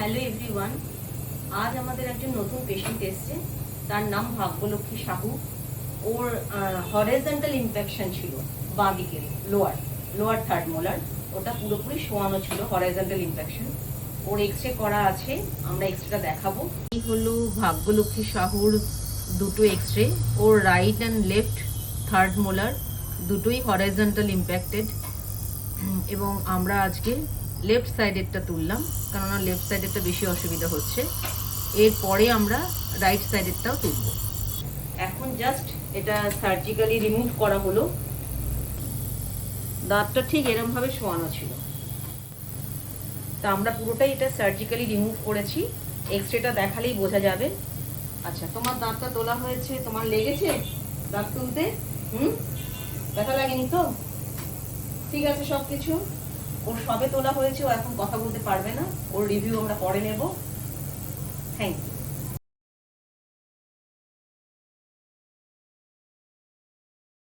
Hello everyone, আজ আমাদের একজন নতুন পেশেন্ট এসছে। তার নাম ভাগ্যলক্ষ্মী সাহু। ওর হরিজন্টাল ইনফেকশন ছিল বাঁ দিকে, লোয়ার থার্ড মোলার। ওটা পুরোপুরি শোয়ানো ছিল, হরিজন্টাল ইনফেকশন। ওর এক্সরে করা আছে, আমরা এক্সরেটা দেখাবো। এই হলো ভাগ্যলক্ষ্মী সাহুর দুটো এক্সরে। ওর right and left third molar দুটোই হরিজন্টাল ইম্প্যাক্টেড, এবং আমরা আজকে লেফট সাইডেরটা তুললাম, কেননা লেফট সাইডেরটা বেশি অসুবিধা হচ্ছে। এরপরে আমরা রাইট সাইডেরটাও তুলব। এখন জাস্ট এটা সার্জিক্যালি রিমুভ করা হলো। দাঁতটা ঠিক এরমভাবে শোয়ানো ছিল, তা আমরা পুরোটাই এটা সার্জিক্যালি রিমুভ করেছি। এক্সরেটা দেখালেই বোঝা যাবে। আচ্ছা, তোমার দাঁতটা তোলা হয়েছে, তোমার লেগেছে দাঁত তুলতে? ব্যথা লাগেনি তো? ঠিক আছে, সব কিছু ওর সবে তোলা হয়েছে, ও এখন কথা বলতে পারবে না। ওর রিভিউ আমরা পরে নেব। Thank you.